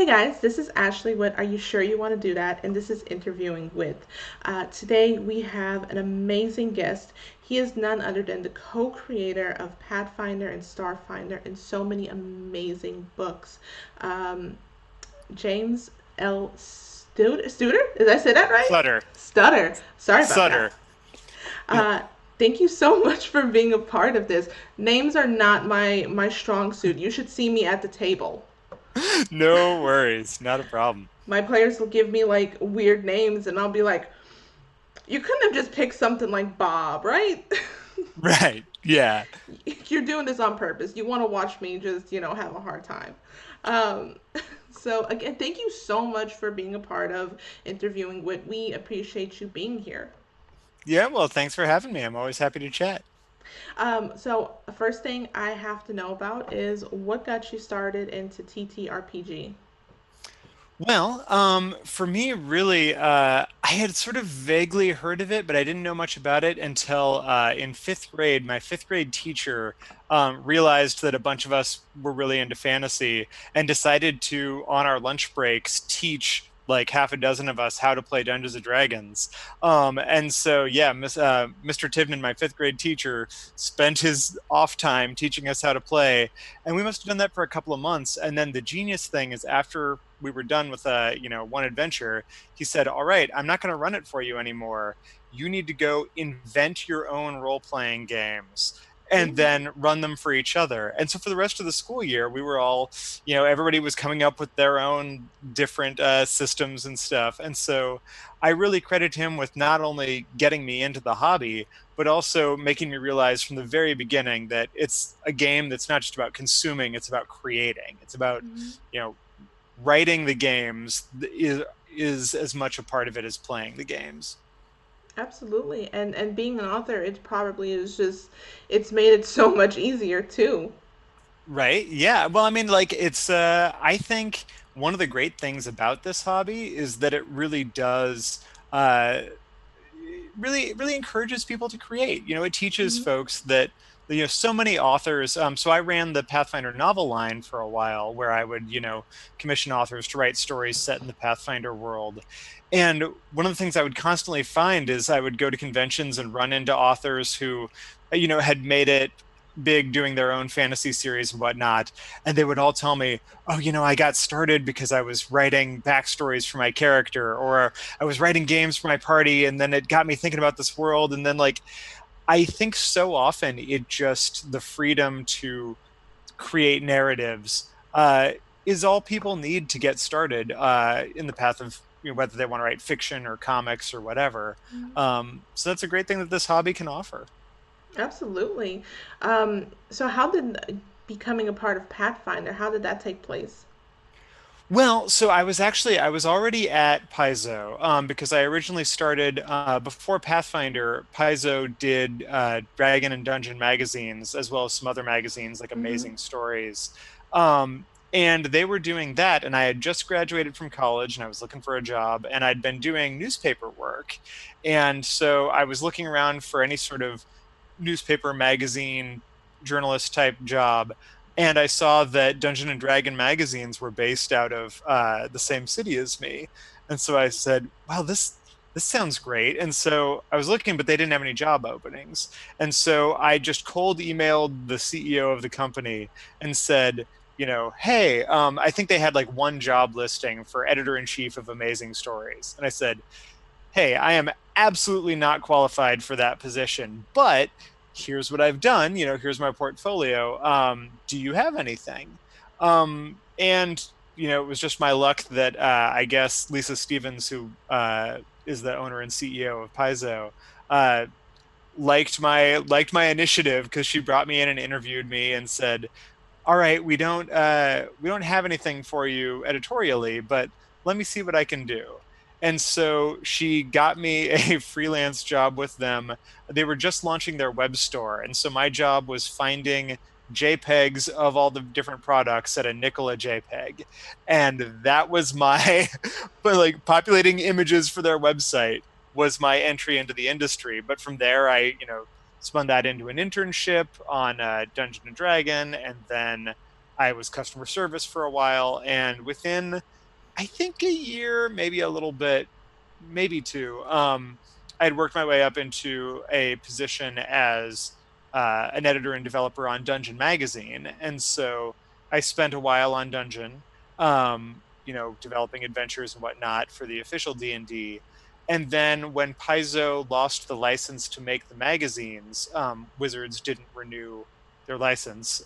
Hey guys, this is Ashley with Are You Sure You Want to Do That? And this is Interviewing With. Today we have an amazing guest. He is none other than the co creator of Pathfinder and Starfinder and so many amazing books. Um, James L. Studer? Did I say that right? Sutter. Stutter. Sorry about that. Sutter. Uh, Thank you so much for being a part of this. Names are not my strong suit. You should see me at the table. No worries. Not a problem. My players will give me like weird names and I'll be like, you couldn't have just picked something like Bob, right? Right. Yeah. You're doing this on purpose. You want to watch me just, have a hard time. Um, so, again, thank you so much for being a part of Interviewing Wit. We appreciate you being here. Yeah, well, thanks for having me. I'm always happy to chat. So, the first thing I have to know about is what got you started into TTRPG? Well, for me, really, I had sort of vaguely heard of it, but I didn't know much about it until in fifth grade, my fifth grade teacher realized that a bunch of us were really into fantasy and decided to, on our lunch breaks, teach like half a dozen of us how to play Dungeons and Dragons. And so, yeah, Mr. Tivnan, my fifth grade teacher, spent his off time teaching us how to play, and we must have done that for a couple of months. And then the genius thing is, after we were done with one adventure, he said, all right, I'm not going to run it for you anymore. You need to go invent your own role-playing games and Ooh. then run them for each other. And so for the rest of the school year, we were all, everybody was coming up with their own different systems and stuff. And so I really credit him with not only getting me into the hobby, but also making me realize from the very beginning that it's a game that's not just about consuming, it's about creating. It's about, Mhm. you know, writing the games is as much a part of it as playing the games. Absolutely. And being an author, it probably is just it's made it so much easier too. Right? Yeah. Well, I mean, like it's I think one of the great things about this hobby is that it really does uh really encourages people to create. It teaches Mhm. folks that so many authors. So I ran the Pathfinder novel line for a while, where I would commission authors to write stories set in the Pathfinder world. And one of the things I would constantly find is I would go to conventions and run into authors who had made it big doing their own fantasy series and whatnot, and they would all tell me, oh, I got started because I was writing backstories for my character, or I was writing games for my party, and then it got me thinking about this world. And then, like, I think so often it just the freedom to create narratives is all people need to get started in the path of whether they want to write fiction or comics or whatever. So that's a great thing that this hobby can offer. Absolutely. So how did becoming a part of Pathfinder, how did that take place? Well, so I was already at Paizo because I originally started before Pathfinder. Paizo did Dragon and Dungeon magazines as well as some other magazines like Hmm. Amazing Stories, and they were doing that. And I had just graduated from college and I was looking for a job, and I'd been doing newspaper work, and so I was looking around for any sort of newspaper magazine journalist type job, and I saw that Dungeon and Dragon magazines were based out of the same city as me. And so I said, wow, this sounds great. And so I was looking, but they didn't have any job openings. And so I just cold emailed the CEO of the company and said, hey, I think they had like one job listing for editor in chief of Amazing Stories. And I said, hey, I am absolutely not qualified for that position, but here's what I've done. Here's my portfolio. Do you have anything? And it was just my luck that I guess Lisa Stevens, who is the owner and CEO of Paizo, uh, liked my initiative because she brought me in and interviewed me and said, all right, we don't have anything for you editorially, but let me see what I can do. And so she got me a freelance job with them. They were just launching their web store, and so my job was finding JPEGs of all the different products at a nickel a JPEG, and that was my but like populating images for their website was my entry into the industry. But from there, I spun that into an internship on Dungeon and Dragon, and then I was customer service for a while, and within, I think, a year, maybe a little bit, maybe two, I had worked my way up into a position as an editor and developer on Dungeon Magazine. And so I spent a while on Dungeon, developing adventures and whatnot for the official D&D. And then when Paizo lost the license to make the magazines, Wizards didn't renew their license.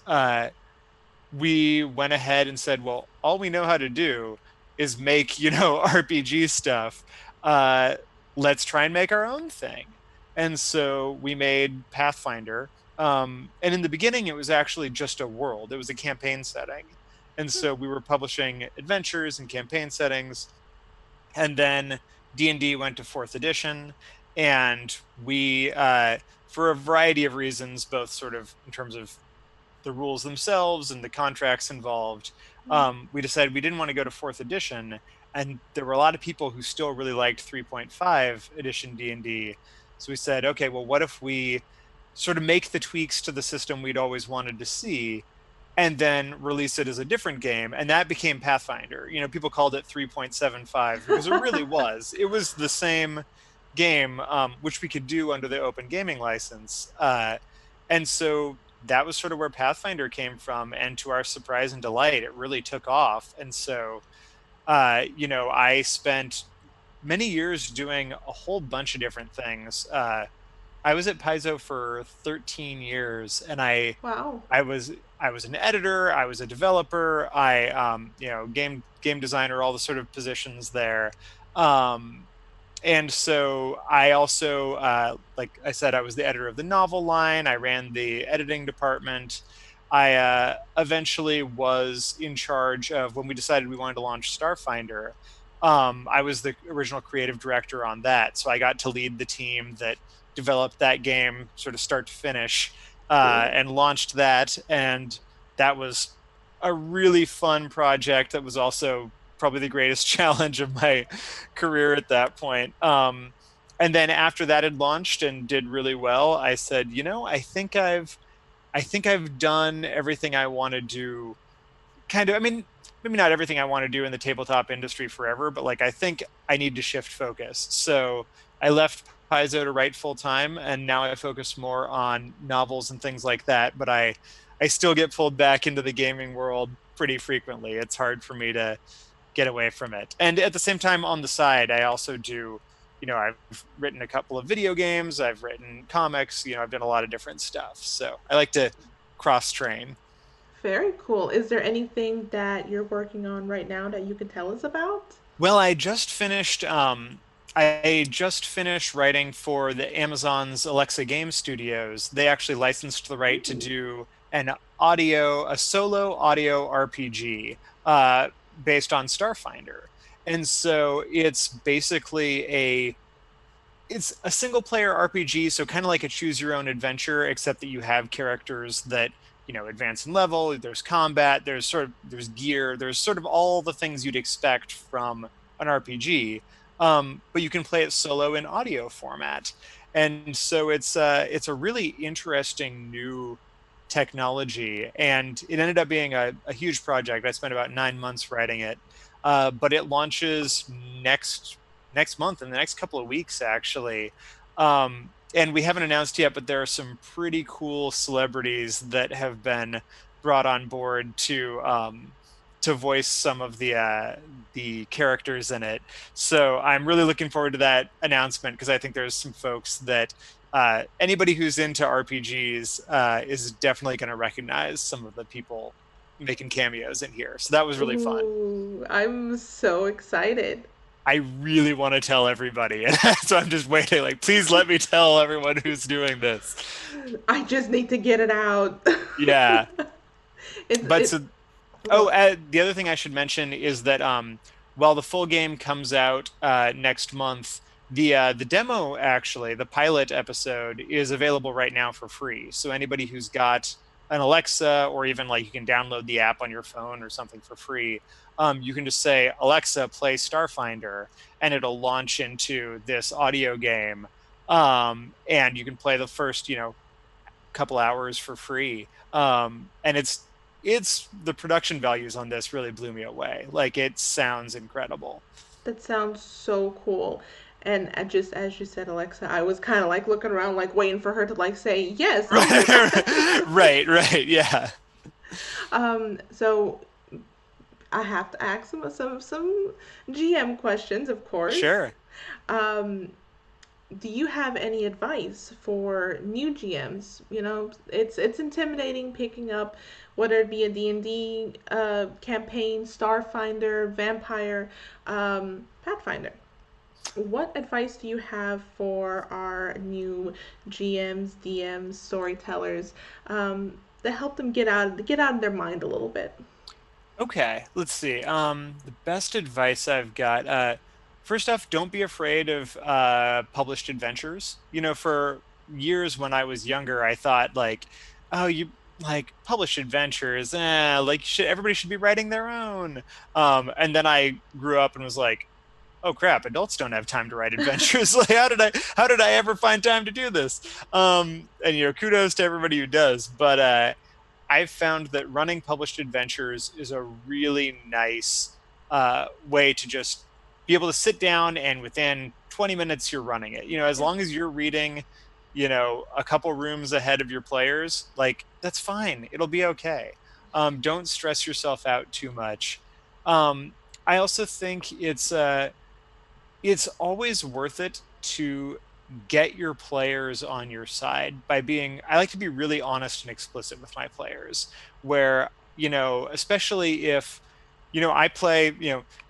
We went ahead and said, well, all we know how to do is make, RPG stuff. Uh, let's try and make our own thing. And so we made Pathfinder. And in the beginning, it was actually just a world, it was a campaign setting. And Hmm. so we were publishing adventures and campaign settings. And then D&D went to fourth edition. And we, for a variety of reasons, both sort of in terms of the rules themselves and the contracts involved, we decided we didn't want to go to fourth edition. And there were a lot of people who still really liked 3.5 edition D&D. So we said, okay, well, what if we sort of make the tweaks to the system we'd always wanted to see and then release it as a different game? And that became Pathfinder. People called it 3.75 because it really was. It was the same game, which we could do under the open gaming license. And so that was sort of where Pathfinder came from. And to our surprise and delight, it really took off. And so, I spent many years doing a whole bunch of different things. I was at Paizo for 13 years, and Wow. I was I was an editor, I was a developer, I game designer, all the sort of positions there. Um, and so I also, like I said, I was the editor of the novel line. I ran the editing department. I eventually was in charge of when we decided we wanted to launch Starfinder. I was the original creative director on that, so I got to lead the team that developed that game, sort of start to finish, Cool. and launched that. And that was a really fun project. That was also probably the greatest challenge of my career at that point. And then after that had launched and did really well, I said, I think I've done everything I want to do. Kind of, I mean, maybe not everything I want to do in the tabletop industry forever, but like I think I need to shift focus. So I left Paizo to write full time, and now I focus more on novels and things like that. But I still get pulled back into the gaming world pretty frequently. It's hard for me to get away from it. And at the same time, on the side, I also do, I've written a couple of video games, I've written comics, I've done a lot of different stuff. So I like to cross train. Very cool. Is there anything that you're working on right now that you can tell us about? Well, I just finished writing for the Amazon's Alexa Game Studios. They actually licensed the right to Ooh. do a solo audio RPG, based on Starfinder. And so it's a single player RPG, so kind of like a choose your own adventure, except that you have characters that, advance in level, there's combat, there's gear, there's sort of all the things you'd expect from an RPG. But you can play it solo in audio format. And so it's a really interesting new technology. And it ended up being a huge project. I spent about 9 months writing it. But it launches next month, in the next couple of weeks, actually. And we haven't announced yet, but there are some pretty cool celebrities that have been brought on board to voice some of the characters in it. So I'm really looking forward to that announcement, because I think there's some folks that anybody who's into RPGs is definitely going to recognize some of the people making cameos in here. So that was really fun. Ooh, I'm so excited. I really want to tell everybody. And so I'm just waiting, like, please let me tell everyone who's doing this. I just need to get it out. Yeah. It's But it so, oh, well, the other thing I should mention is that while the full game comes out next month, the demo, actually, the pilot episode, is available right now for free. So anybody who's got an Alexa, or even like you can download the app on your phone or something for free, you can just say, Alexa, play Starfinder, and it'll launch into this audio game. And you can play the first, couple hours for free. And it's the production values on this really blew me away. Like it sounds incredible. That sounds so cool. And just as you said, Alexa, I was kind of like looking around, like waiting for her to like say, yes, I'll do Right, that. right, yeah. So I have to ask some GM questions, of course. Sure. Um, do you have any advice for new GMs? You know, it's intimidating picking up whether it be a D&D campaign, Starfinder, Vampire, Pathfinder. What advice do you have for our new GMs, DMs, storytellers, to help them get out of their mind a little bit? Okay, let's see. The best advice I've got, first off, don't be afraid of published adventures. You know, for years when I was younger, I thought like, oh, you like published adventures, like everybody should be writing their own. And then I grew up and was like, oh crap, adults don't have time to write adventures. Like, how did I ever find time to do this? And kudos to everybody who does. But I've found that running published adventures is a really nice way to just be able to sit down and within 20 minutes you're running it. As Yeah. long as you're reading, a couple rooms ahead of your players, like that's fine. It'll be okay. Don't stress yourself out too much. Um, I also think it's always worth it to get your players on your side by being I like to be really honest and explicit with my players where especially if I play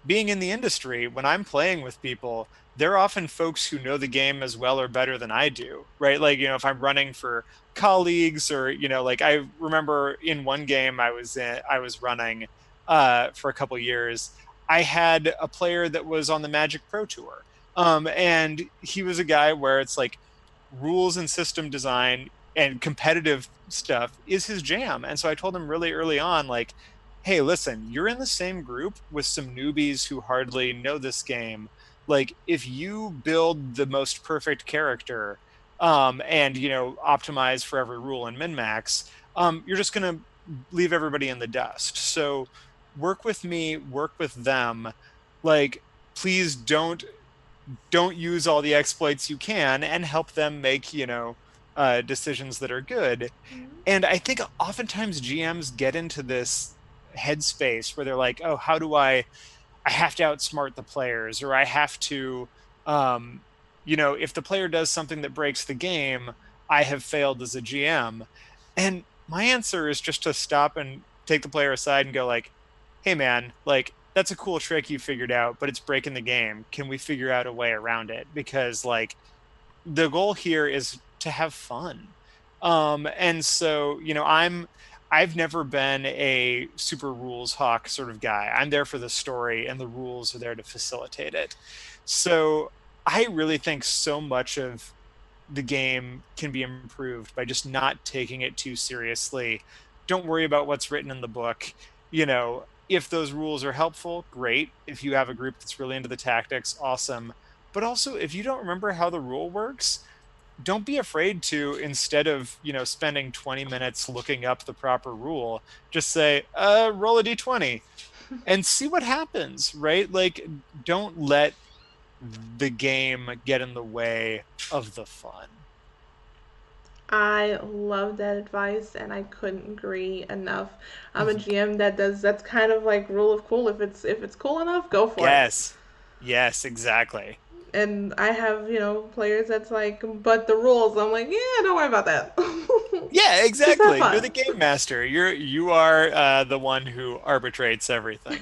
being in the industry when I'm playing with people, they're often folks who know the game as well or better than I do, right? Like if I'm running for colleagues or like I remember in one game I was running for a couple years. I had a player that was on the Magic Pro Tour. And he was a guy where it's like rules and system design and competitive stuff is his jam. And so I told him really early on, like, hey, listen, you're in the same group with some newbies who hardly know this game. Like, if you build the most perfect character and, optimize for every rule and min max, you're just going to leave everybody in the dust. So work with me, work with them. Like, please don't use all the exploits you can and help them make decisions that are good. Mhm. And I think oftentimes GMs get into this headspace where they're like, oh, how do I have to outsmart the players, or I have to um if the player does something that breaks the game, I have failed as a GM. And my answer is just to stop and take the player aside and go like, hey man, like that's a cool trick you figured out, but it's breaking the game. Can we figure out a way around it? Because like the goal here is to have fun. And so, I've never been a super rules hawk sort of guy. I'm there for the story and the rules are there to facilitate it. So I really think so much of the game can be improved by just not taking it too seriously. Don't worry about what's written in the book. If those rules are helpful, great. If you have a group that's really into the tactics, awesome. But also, if you don't remember how the rule works, don't be afraid to, instead of spending 20 minutes looking up the proper rule, just say roll a d20 and see what happens, right? Like, don't let the game get in the way of the fun. I love that advice, and I couldn't agree enough. I'm a GM that does that's kind of like rule of cool. If it's cool enough, go for it. Yes, yes, exactly. And I have players that's like, but the rules. I'm like, yeah, don't worry about that. Yeah, Just have exactly. You're the fun. game master. You are the one who arbitrates everything.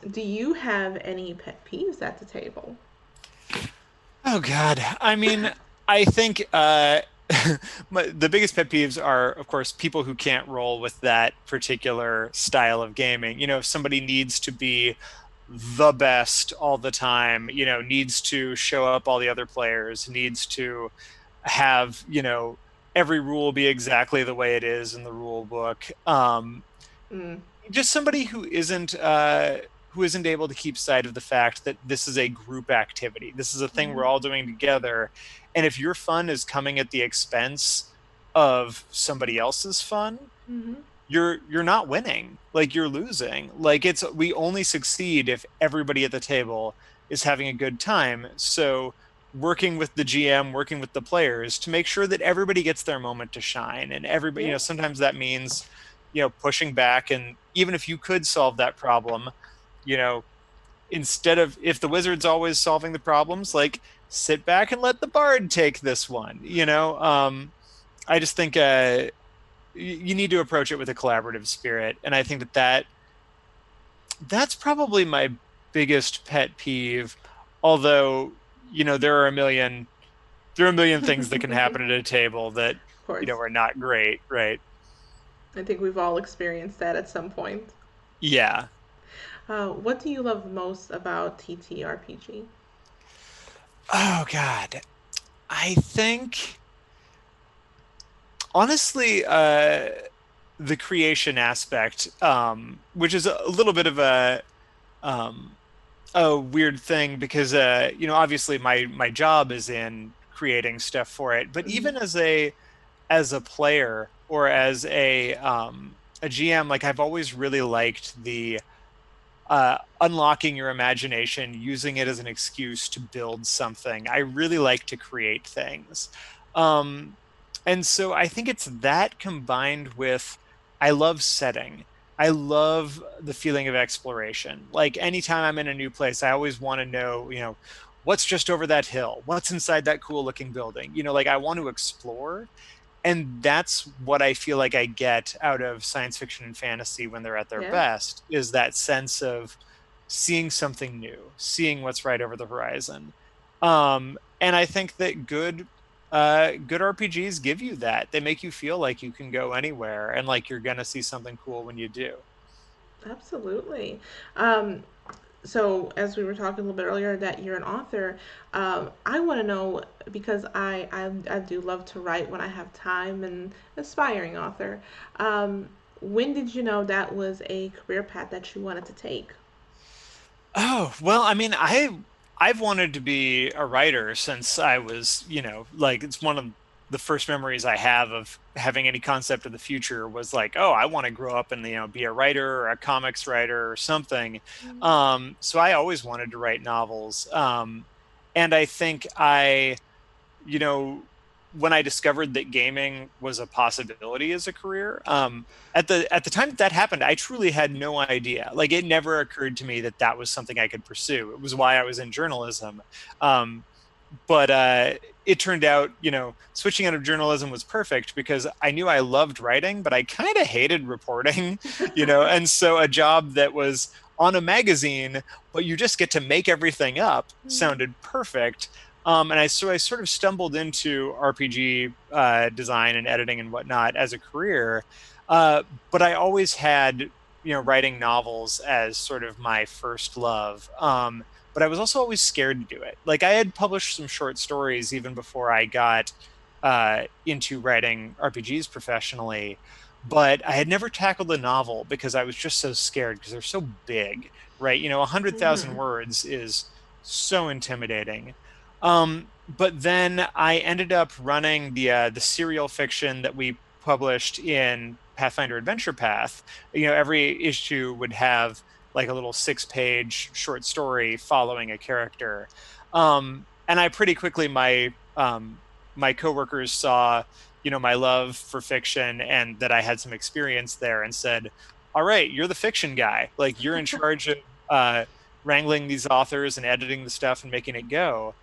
Do you have any pet peeves at the table? Oh God. I mean, I think the biggest pet peeves are, of course, people who can't roll with that particular style of gaming. If somebody needs to be the best all the time, needs to show up all the other players, needs to have, every rule be exactly the way it is in the rule book. Mm, Just somebody who isn't able to keep sight of the fact that this is a group activity. This is a thing we're mhm, all doing together. And if your fun is coming at the expense of somebody else's fun, mhm. you're not winning. Like you're losing. Like it's we only succeed if everybody at the table is having a good time. So working with the GM, working with the players to make sure that everybody gets their moment to shine. And everybody, Yeah. sometimes that means, pushing back. And even if you could solve that problem, you know, instead of if the wizard's always solving the problems, like sit back and let the bard take this one. I just think you need to approach it with a collaborative spirit, and I think that's probably my biggest pet peeve. Although, there are a million things that can happen at a table that Of course. are not great, right? I think we've all experienced that at some point. Yeah. What do you love most about TTRPG? Oh God, I think honestly, the creation aspect, which is a little bit of um, a weird thing because obviously my job is in creating stuff for it, but Hmm. even as a player or as a GM, like I've always really liked the unlocking your imagination, using it as an excuse to build something. I really like to create things. Um, and so I think it's that combined with I love setting. I love the feeling of exploration. Like anytime I'm in a new place, I always want to know, what's just over that hill? What's inside that cool looking building? Like I want to explore, and that's what I feel like I get out of science fiction and fantasy when they're at their Yeah, best, is that sense of seeing something new, seeing what's right over the horizon. And I think that good RPGs give you that. They make you feel like you can go anywhere and like you're gonna see something cool when you do. absolutely. Um, so, as we were talking a little bit earlier, that you're an author, I want to know because I do love to write when I have time and aspiring author. Um, when did you know that was a career path that you wanted to take? Oh, well, I mean, I've wanted to be a writer since I was, like it's one of the first memories I have of having any concept of the future was like, oh, I want to grow up and, be a writer or a comics writer or something. So I always wanted to write novels. And I think you know, when I discovered that gaming was a possibility as a career, at the time that that happened, I truly had no idea. Like it never occurred to me that that was something I could pursue. It was why I was in journalism. Um, but it turned out, switching out of journalism was perfect because I knew I loved writing, but I kind of hated reporting, and so a job that was on a magazine, but you just get to make everything up sounded perfect. And I sort of stumbled into RPG design and editing and whatnot as a career. But I always had, writing novels as sort of my first love. But I was also always scared to do it. Like I had published some short stories even before I got into writing RPGs professionally, but I had never tackled a novel because I was just so scared because they're so big, right? 100,000 Hmm. words is so intimidating. But then I ended up running the serial fiction that we published in Pathfinder Adventure Path. Every issue would have like a little 6-page short story following a character. And I pretty quickly my coworkers saw, my love for fiction and that I had some experience there and said, "All right, you're the fiction guy. Like you're in charge of wrangling these authors and editing the stuff and making it go."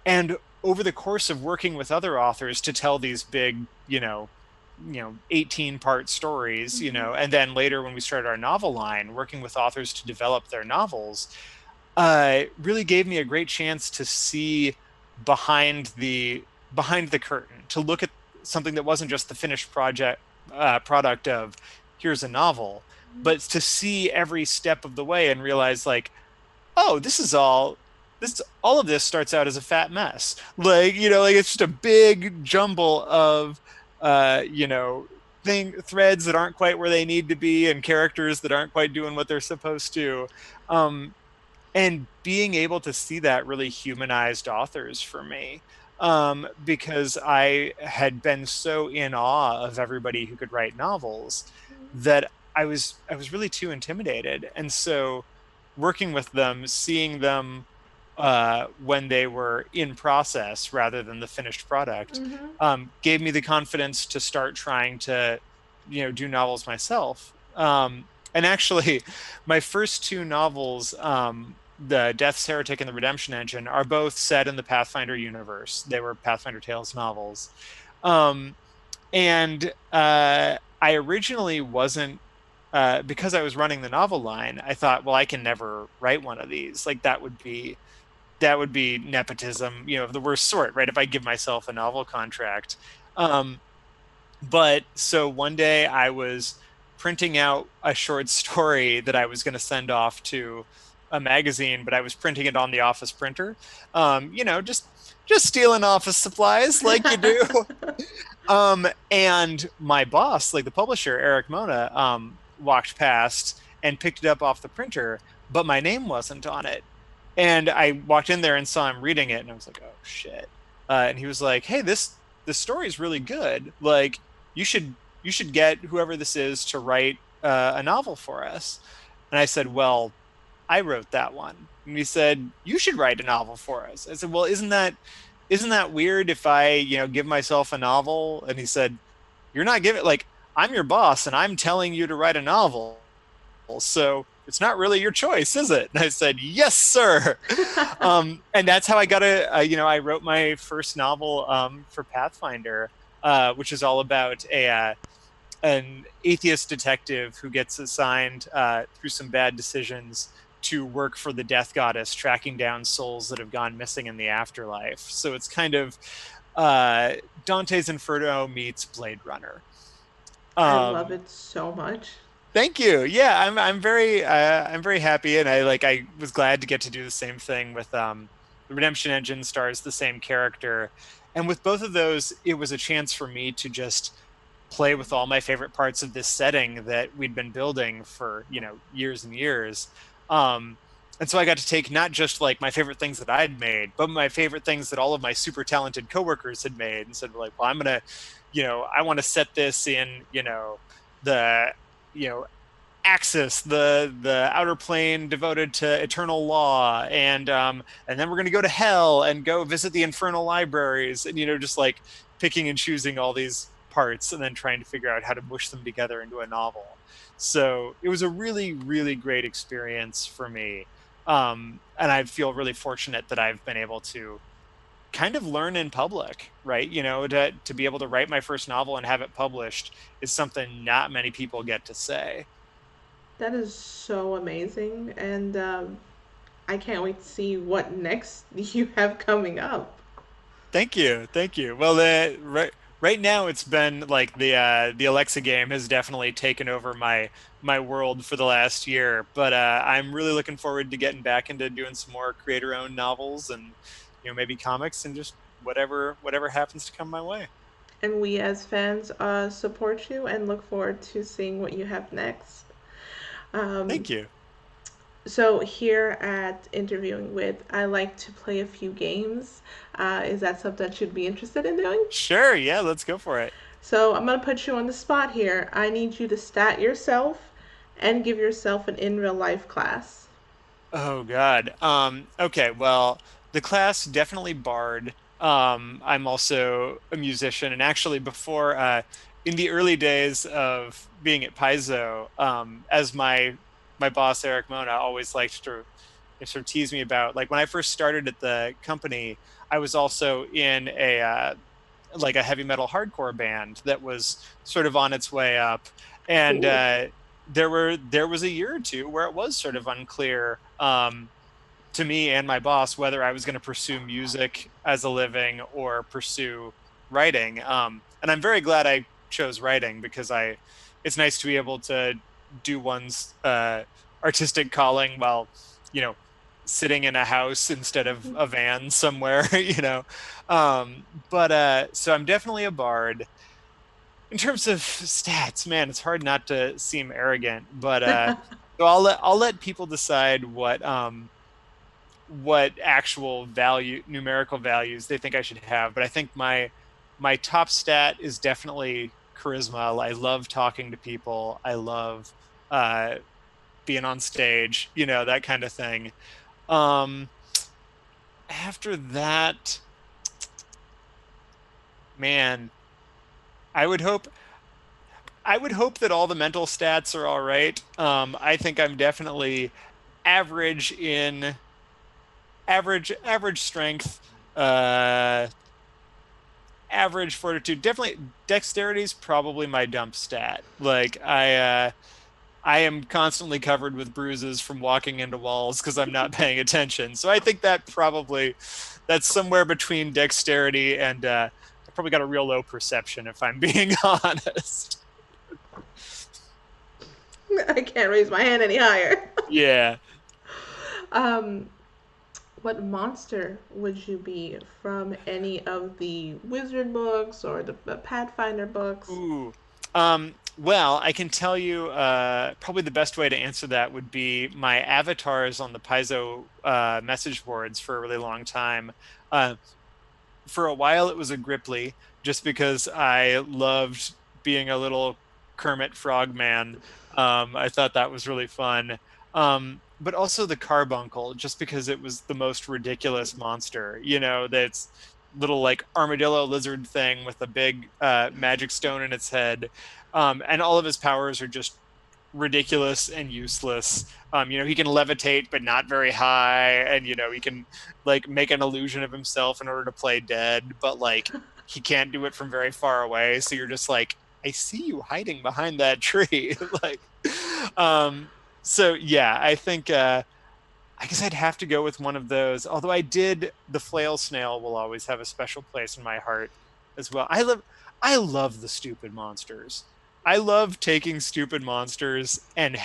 And over the course of working with other authors to tell these big, 18-part stories, Hmm. and then later when we started our novel line, working with authors to develop their novels, really gave me a great chance to see behind the curtain, to look at something that wasn't just the finished product of here's a novel, but to see every step of the way and realize like, oh, all of this starts out as a fat mess. Like, like it's just a big jumble of threads that aren't quite where they need to be and characters that aren't quite doing what they're supposed to. Um, and being able to see that really humanized authors for me. because I had been so in awe of everybody who could write novels that I was really too intimidated. And so working with them, seeing them when they were in process rather than the finished product, Mm-hmm. gave me the confidence to start trying to, do novels myself. And actually, my first two novels, The Death's Heretic and The Redemption Engine, are both set in the Pathfinder universe. They were Pathfinder Tales novels. Um, and I originally wasn't, because I was running the novel line, I thought, well, I can never write one of these. Like that would be nepotism, of the worst sort, right? If I give myself a novel contract. Um, but so one day I was printing out a short story that I was going to send off to a magazine, but I was printing it on the office printer. Just stealing office supplies like you do. And my boss, like the publisher, Eric Mona, walked past and picked it up off the printer, but my name wasn't on it. And I walked in there and saw him reading it, and I was like, "Oh shit!" And he was like, "Hey, this story is really good. Like, you should get whoever this is to write a novel for us." And I said, "Well, I wrote that one." And he said, "You should write a novel for us." I said, "Well, isn't that weird if I, give myself a novel?" And he said, "You're not giving, like, I'm your boss and I'm telling you to write a novel. So it's not really your choice, is it?" And I said, "Yes, sir." And that's how I got I wrote my first novel for Pathfinder, which is all about an atheist detective who gets assigned through some bad decisions to work for the death goddess, tracking down souls that have gone missing in the afterlife. So it's kind of uh, Dante's Inferno meets Blade Runner. I love Um, it so much. Thank you. Yeah, I'm very happy, and I was glad to get to do the same thing with the Redemption Engine stars the same character, and with both of those, it was a chance for me to just play with all my favorite parts of this setting that we'd been building for years and years. Um, and so I got to take not just like my favorite things that I'd made, but my favorite things that all of my super talented coworkers had made, and said, like, well, I'm gonna, I want to set this in, the you know Axis, the outer plane devoted to eternal law, and then we're going to go to hell and go visit the infernal libraries, and just like picking and choosing all these parts and then trying to figure out how to mush them together into a novel. So it was a really, really great experience for me. And I feel really fortunate that I've been able to kind of learn in public, right? To be able to write my first novel and have it published is something not many people get to say. That is so amazing, and I can't wait to see what next you have coming up. Thank you, thank you. Well, right now it's been like the Alexa game has definitely taken over my world for the last year. But I'm really looking forward to getting back into doing some more creator-owned novels and maybe comics and just whatever happens to come my way. And we as fans support you and look forward to seeing what you have next. Um, Thank you. so here at Interviewing With, I like to play a few games. Is that something that you'd be interested in doing? Sure, yeah, let's go for it. So I'm gonna put you on the spot here. I need you to stat yourself and give yourself an in real life class. Oh God. Okay, well, the class definitely Bard. I'm also a musician, and actually before in the early days of being at Paizo, as my boss Eric Mona always liked to sort of tease me about, like when I first started at the company, I was also in a like a heavy metal hardcore band that was sort of on its way up, and Cool. there was a year or two where it was sort of unclear to me and my boss whether I was going to pursue music as a living or pursue writing. And I'm very glad I chose writing because it's nice to be able to do one's artistic calling while, you know, sitting in a house instead of a van somewhere, But so I'm definitely a bard. In terms of stats, man, it's hard not to seem arrogant, but so I'll let people decide what actual value, numerical values they think I should have. But I think my top stat is definitely charisma. I love talking to people. I love uh, being on stage, that kind of thing. Um, After that, man, I would hope I would hope that all the mental stats are all right. I think I'm definitely average in average strength, uh, average fortitude. Definitely dexterity is probably my dump stat. Like I am constantly covered with bruises from walking into walls because I'm not paying attention. So I think that's somewhere between dexterity and I probably got a real low perception if I'm being honest. I can't raise my hand any higher. Yeah. um, what monster would you be from any of the wizard books or the Pathfinder books? Ooh. Well, I can tell you probably the best way to answer that would be my avatars on the Paizo message boards for a really long time. Uh, for a while it was a Gripply, just because I loved being a little Kermit Frogman. I thought that was really fun. But also the Carbuncle, just because it was the most ridiculous monster. That's little like armadillo lizard thing with a big magic stone in its head. And all of his powers are just ridiculous and useless. He can levitate, but not very high, and he can like make an illusion of himself in order to play dead, but like he can't do it from very far away. So you're just like, I see you hiding behind that tree, like. Um, so yeah, I guess I'd have to go with one of those. Although the flail snail will always have a special place in my heart as well. I love the stupid monsters. I love taking stupid monsters and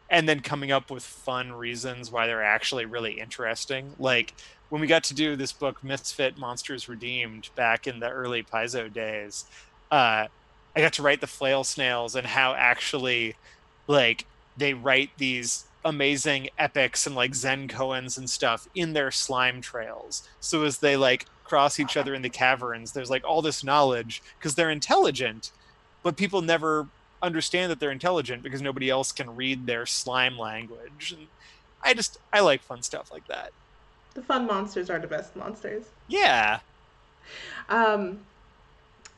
then coming up with fun reasons why they're actually really interesting. Like when we got to do this book, Misfit Monsters Redeemed, back in the early Paizo days, uh, I got to write the flail snails and how actually like they write these amazing epics and like Zen koans and stuff in their slime trails. So as they like cross each other in the caverns, there's like all this knowledge because they're intelligent, but people never understand that they're intelligent because nobody else can read their slime language. And I like fun stuff like that. The fun monsters are the best monsters. Yeah. Um,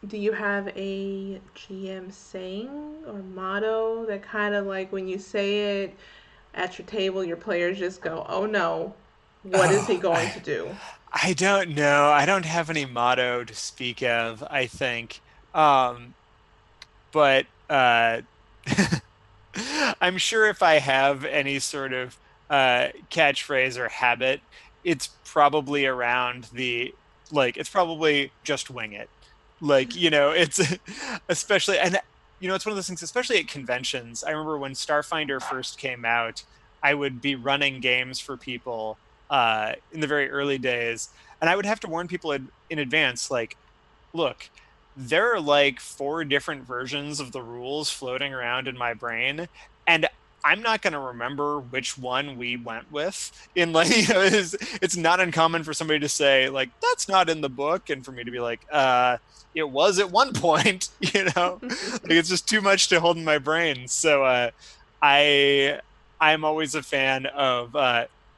do you have a GM saying or motto that kind of like when you say it at your table, your players just go, "Oh no, what is he Oh, going to do?" I don't know. I don't have any motto to speak of, I think. Um, but I'm sure if I have any sort of catchphrase or habit, it's probably around it's probably just wing it. It's especially, and it's one of those things, especially at conventions. I remember when Starfinder first came out, I would be running games for people in the very early days, and I would have to warn people in advance, like, look, there are like four different versions of the rules floating around in my brain, and I'm not going to remember which one we went with. In like, it's not uncommon for somebody to say like that's not in the book, and for me to be like, it was at one point. Like it's just too much to hold in my brain. So I I'm always a fan of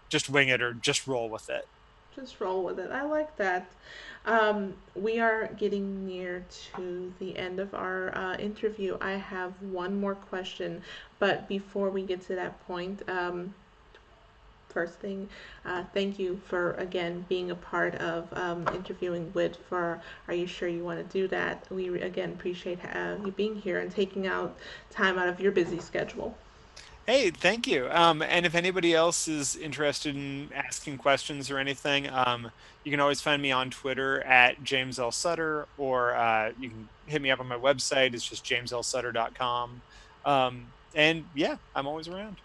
just wing it or just roll with it. Just roll with it. I like that. We are getting near to the end of our interview. I have one more question, but before we get to that point, first thing, thank you for again being a part of interviewing Wit for Are You Sure You Want to Do That? We again appreciate you being here and taking out time out of your busy schedule. Hey, thank you. And if anybody else is interested in asking questions or anything, you can always find me on Twitter at James L. Sutter, or you can hit me up on my website. It's just jameslsutter.com. And yeah, I'm always around.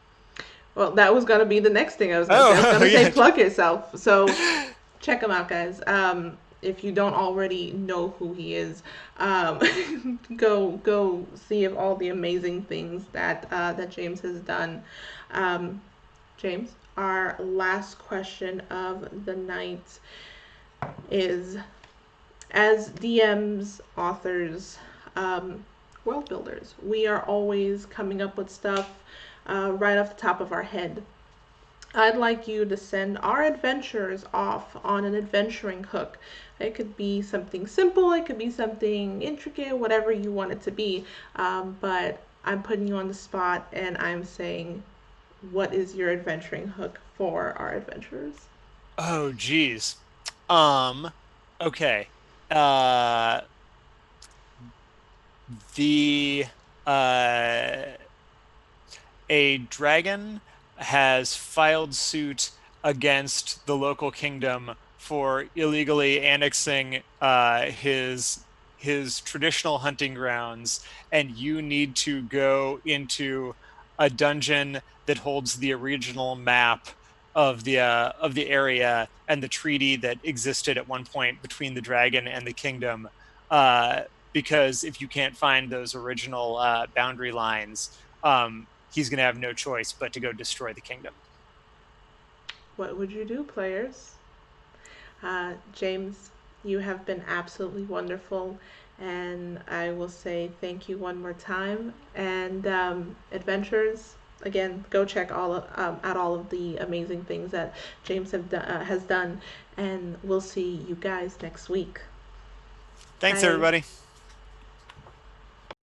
Well, that was gonna be the next thing I was gonna say. I was Oh, gonna say yeah. plug yourself. So check him out, guys. If you don't already know who he is, go see of all the amazing things that James has done. Um, James, our last question of the night is, as DMs, authors, um, world builders, we are always coming up with stuff right off the top of our head. I'd like you to send our adventurers off on an adventuring hook. It could be something simple, it could be something intricate, whatever you want it to be. But I'm putting you on the spot and I'm saying, what is your adventuring hook for our adventurers? Oh, geez. Um, okay. Uh, the uh a dragon has filed suit against the local kingdom for illegally annexing his traditional hunting grounds, and you need to go into a dungeon that holds the original map of the area and the treaty that existed at one point between the dragon and the kingdom. Uh, because if you can't find those original boundary lines, he's going to have no choice but to go destroy the kingdom. What would you do, players? James, you have been absolutely wonderful, and I will say thank you one more time. And adventures, again, go check out all of the amazing things that has done, and we'll see you guys next week. Thanks, Bye. everybody.